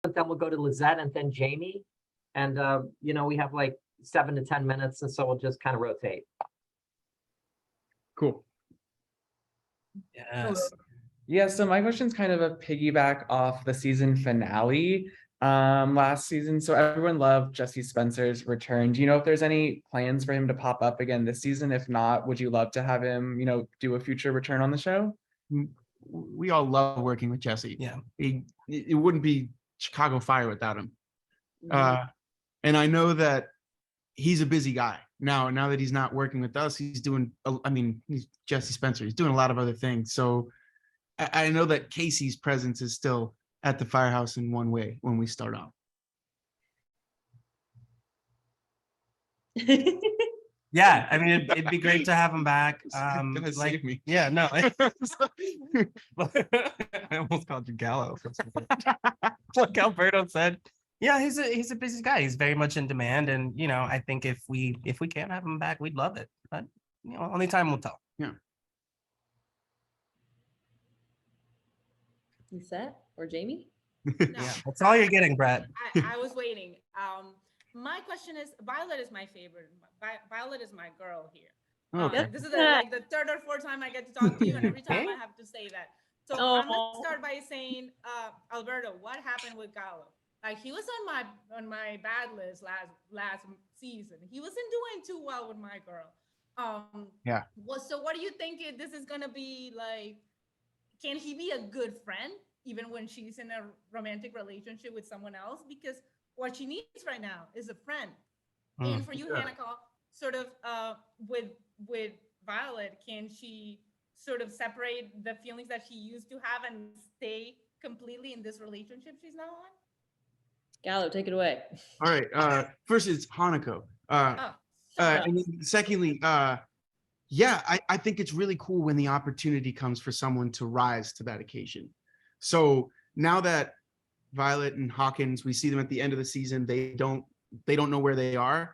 then we'll go to Lizette and then Jamie. And, we have like 7 to 10 minutes. And so we'll just kind of rotate. Cool. Yes. Yeah, so my question's kind of a piggyback off the season finale last season. So everyone loved Jesse Spencer's return. Do you know if there's any plans for him to pop up again this season? If not, would you love to have him, do a future return on the show? We all love working with Jesse. Yeah. It wouldn't be Chicago Fire without him. And I know that he's a busy guy. Now that he's not working with us, he's Jesse Spencer. He's doing a lot of other things. So I know that Casey's presence is still at the firehouse in one way when we start off. Yeah, I mean, it'd be great to have him back. Save me. Yeah, no. I almost called you Gallo. Like Alberto said, yeah, he's a busy guy. He's very much in demand, and I think if we can't have him back, we'd love it. But only time will tell. Yeah. You set or Jamie? No. Yeah, that's all you're getting, Brett. I was waiting. My question is, Violet is my favorite. Violet is my girl here. Okay. This is the third or fourth time I get to talk to you, and every time I have to say that. So I'm gonna start by saying, Alberto, what happened with Gallo? Like, he was on my bad list last season. He wasn't doing too well with my girl. Yeah. So what do you think this is gonna be like? Can he be a good friend even when she's in a romantic relationship with someone else? Because what she needs right now is a friend. And for you, Hanako, sort of with Violet, can she sort of separate the feelings that she used to have and stay completely in this relationship she's now on? Gallo, take it away. All right. First, it's Hanako. And then secondly, yeah, I think it's really cool when the opportunity comes for someone to rise to that occasion. So now that Violet and Hawkins, we see them at the end of the season, they don't know where they are.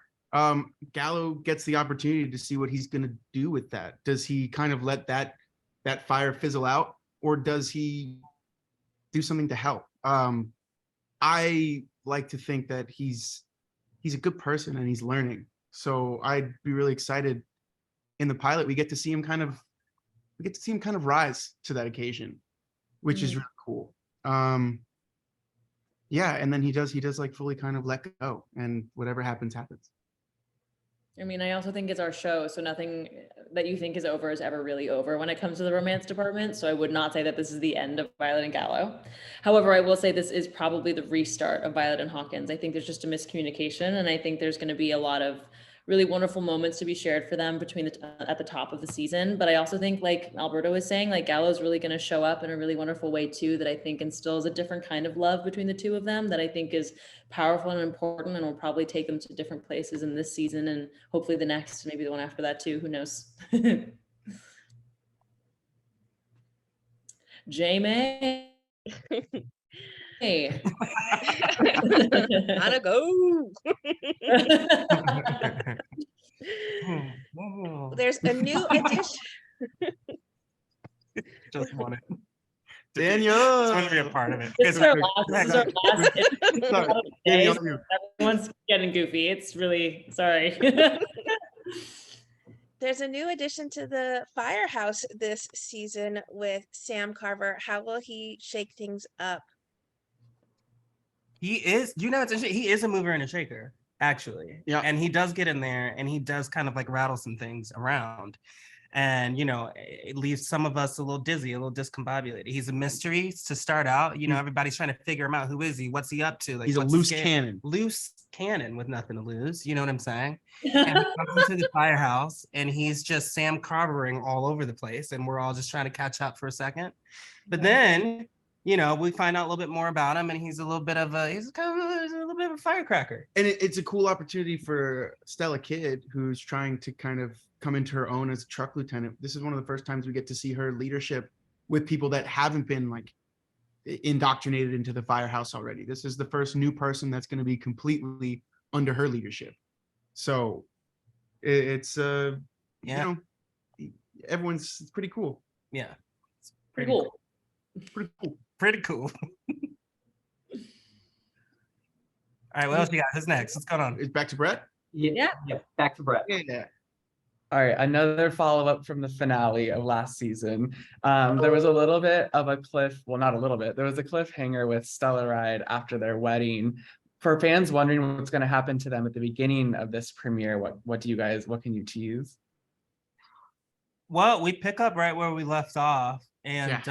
Gallo gets the opportunity to see what he's going to do with that. Does he kind of let that fire fizzle out, or does he do something to help? I like to think that he's a good person and he's learning. So I'd be really excited. In the pilot, we get to see him kind of rise to that occasion, which is really cool. Yeah, and then he does like fully kind of let go, and whatever happens. I mean, I also think it's our show, so nothing that you think is over is ever really over when it comes to the romance department. So I would not say that this is the end of Violet and Gallo. However, I will say this is probably the restart of Violet and Hawkins. I think there's just a miscommunication, and I think there's going to be a lot of really wonderful moments to be shared for them at the top of the season. But I also think, like Alberto was saying, like Gallo is really going to show up in a really wonderful way too, that I think instills a different kind of love between the two of them that I think is powerful and important, and will probably take them to different places in this season and hopefully the next, maybe the one after that too, who knows. Jamie. Hey. Gotta go. There's a new addition. Just want it. Daniel, Just want to be a part of it. This is our last Daniel, everyone's getting goofy. It's really sorry. There's a new addition to the firehouse this season with Sam Carver. How will he shake things up? He is, it's interesting. He is a mover and a shaker, actually. Yeah. And he does get in there and he does kind of like rattle some things around. And, it leaves some of us a little dizzy, a little discombobulated. He's a mystery to start out. Everybody's trying to figure him out. Who is he? What's he up to? Like, he's a loose cannon. Loose cannon with nothing to lose. You know what I'm saying? And he comes into the firehouse and he's just Sam Carvering all over the place. And we're all just trying to catch up for a second. But then, we find out a little bit more about him, and he's a little bit of a firecracker. And it's a cool opportunity for Stella Kidd, who's trying to kind of come into her own as a truck lieutenant. This is one of the first times we get to see her leadership with people that haven't been like indoctrinated into the firehouse already. This is the first new person that's going to be completely under her leadership. So it's everyone's pretty cool. Yeah. Pretty cool. Pretty cool. Pretty cool. All right, what else you got? Who's next? What's going on? It's back to Brett. Yeah. Back to Brett. Yeah. All right, another follow-up from the finale of last season. There was a little bit of a well, not a little bit. There was a cliffhanger with Stella Ride after their wedding. For fans wondering what's going to happen to them at the beginning of this premiere, what can you tease? Well, we pick up right where we left off, and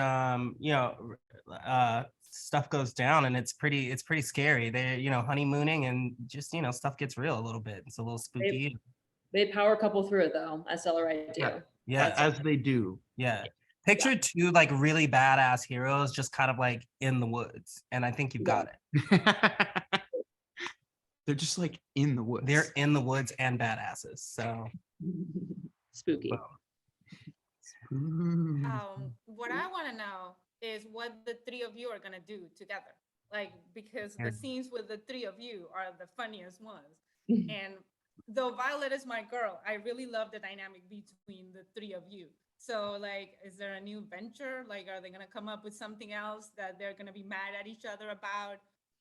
stuff goes down, and it's pretty scary. They're honeymooning, and just stuff gets real a little bit. It's a little spooky. They power couple through it though, as Stella Ride do. Yeah, As they do. yeah. Picture two like really badass heroes just kind of like in the woods, and I think you've got it. They're just like in the woods. They're in the woods and badasses. So Spooky. What I want to know is what the three of you are gonna do together. Like, because the scenes with the three of you are the funniest ones. And though Violet is my girl, I really love the dynamic between the three of you. So like, is there a new venture? Like, are they gonna come up with something else that they're gonna be mad at each other about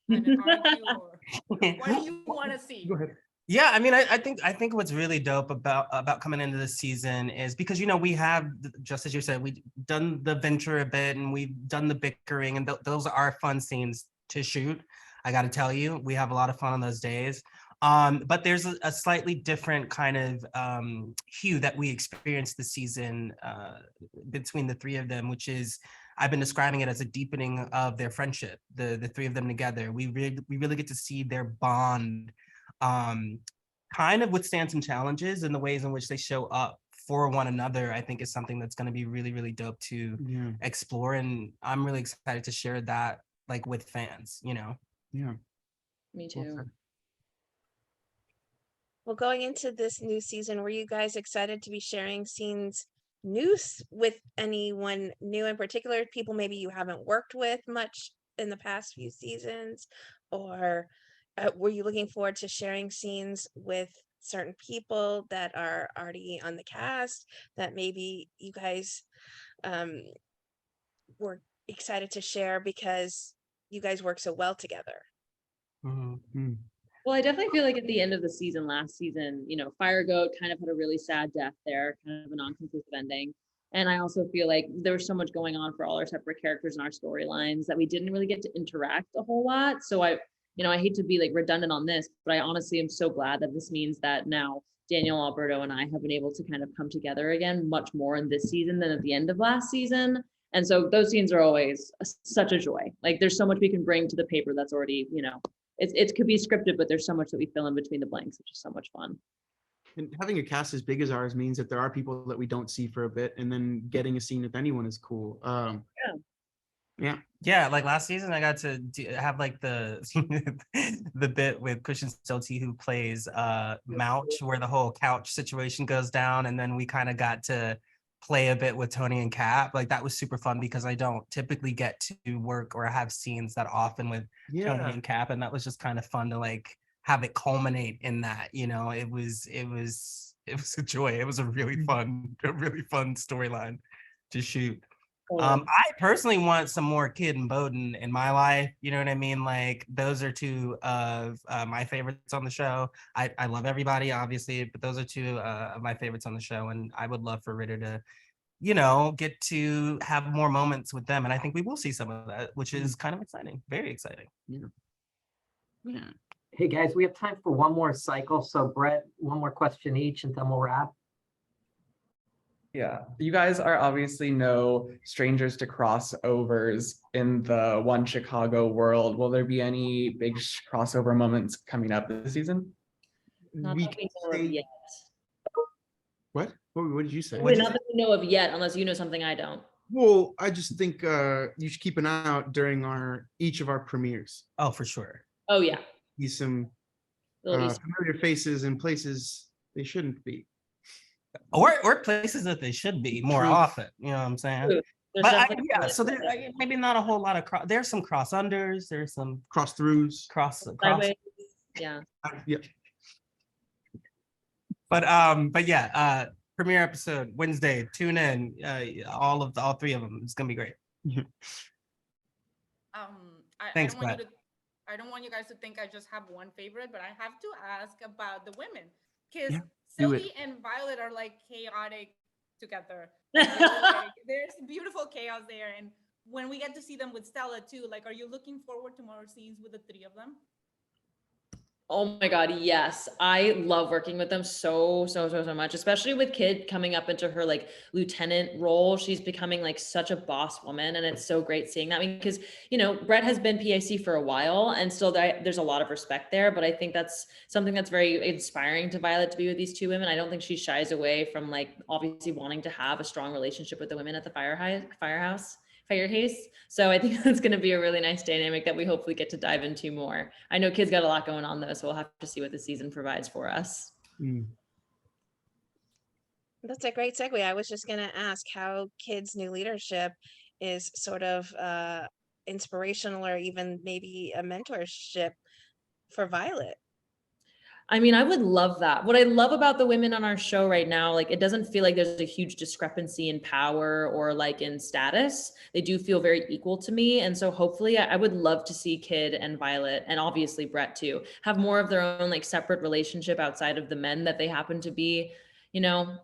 and argue, or what do you want to see? Go ahead. yeah, I mean, I think what's really dope about coming into this season is because we have, just as you said, we've done the venture a bit and we've done the bickering, and those are fun scenes to shoot. I got to tell you, we have a lot of fun on those days. But there's a slightly different kind of hue that we experienced this season between the three of them, which is, I've been describing it as a deepening of their friendship, the three of them together. We really get to see their bond kind of withstand some challenges, and the ways in which they show up for one another, I think, is something that's going to be really, really dope to explore. And I'm really excited to share that like with fans, Yeah. Me too. Well, going into this new season, were you guys excited to be sharing scenes with anyone new in particular? People maybe you haven't worked with much in the past few seasons, or were you looking forward to sharing scenes with certain people that are already on the cast that maybe you guys were excited to share because you guys work so well together? Mm-hmm. Well, I definitely feel like at the end of the season, last season, Fire Goat kind of had a really sad death there, kind of a non-conclusive ending. And I also feel like there was so much going on for all our separate characters and our storylines that we didn't really get to interact a whole lot. So I hate to be like redundant on this, but I honestly am so glad that this means that now Daniel, Alberto, and I have been able to kind of come together again much more in this season than at the end of last season. And so those scenes are always such a joy. Like, there's so much we can bring to the paper that's already, it could be scripted, but there's so much that we fill in between the blanks, which is so much fun. And having a cast as big as ours means that there are people that we don't see for a bit, and then getting a scene with anyone is cool. Yeah, like last season I got to have like the the bit with Christian Stelty, who plays Mouch, where the whole couch situation goes down, and then we kind of got to play a bit with Tony and Cap. Like, that was super fun because I don't typically get to work or have scenes that often with Tony and Cap, and that was just kind of fun to like have it culminate in that. It was a joy. It was a really fun storyline to shoot. I personally want some more Kid and Bowden in my life. You know what I mean? Like, those are two of my favorites on the show. I love everybody, obviously, but those are two of my favorites on the show. And I would love for Ritter to, get to have more moments with them. And I think we will see some of that, which is kind of exciting. Very exciting. Yeah. Hey guys, we have time for one more cycle. So Brett, one more question each, and then we'll wrap. Yeah, you guys are obviously no strangers to crossovers in the One Chicago world. Will there be any big crossover moments coming up this season? Not We that we can know of say- yet. What did you say? Not that we know of yet, unless you know something I don't. Well, I just think you should keep an eye out during each of our premieres. Oh, for sure. Oh yeah. See some Little Easter- familiar faces in places they shouldn't be. Or places that they should be more True. often. You know what I'm saying? There's But definitely- so there maybe not a whole lot of there's some cross unders, there's some Cross throughs. cross. Sideways. Yeah. Yeah. But yeah, premiere episode Wednesday. Tune in. All three of them. It's gonna be great. I Thanks, don't want Brett. I I don't want you guys to think I just have one favorite, but I have to ask about the women. Because Yeah, do it. Silly and Violet are like chaotic together. Like, there's beautiful chaos there. And when we get to see them with Stella too, like, are you looking forward to more scenes with the three of them? Oh my God, yes. I love working with them so much, especially with Kid coming up into her like lieutenant role. She's becoming like such a boss woman. And it's so great seeing that because, you know, Brett has been PIC for a while and still there's a lot of respect there. But I think that's something that's very inspiring to Violet to be with these two women. I don't think she shies away from like obviously wanting to have a strong relationship with the women at the firehouse. So I think that's going to be a really nice dynamic that we hopefully get to dive into more. I know Kid's got a lot going on though, so we'll have to see what the season provides for us. That's a great segue. I was just going to ask how Kid's new leadership is sort of inspirational or even maybe a mentorship for Violet. I mean, I would love that. What I love about the women on our show right now, like it doesn't feel like there's a huge discrepancy in power or like in status. They do feel very equal to me. And so hopefully I would love to see Kid and Violet and obviously Brett too, have more of their own like separate relationship outside of the men that they happen to be, you know,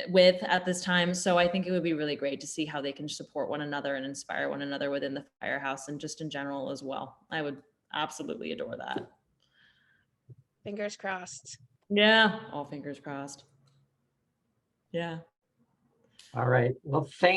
with at this time. So I think it would be really great to see how they can support one another and inspire one another within the firehouse and just in general as well. I would absolutely adore that. Fingers crossed. Yeah, all fingers crossed. Yeah. All right. Well, thank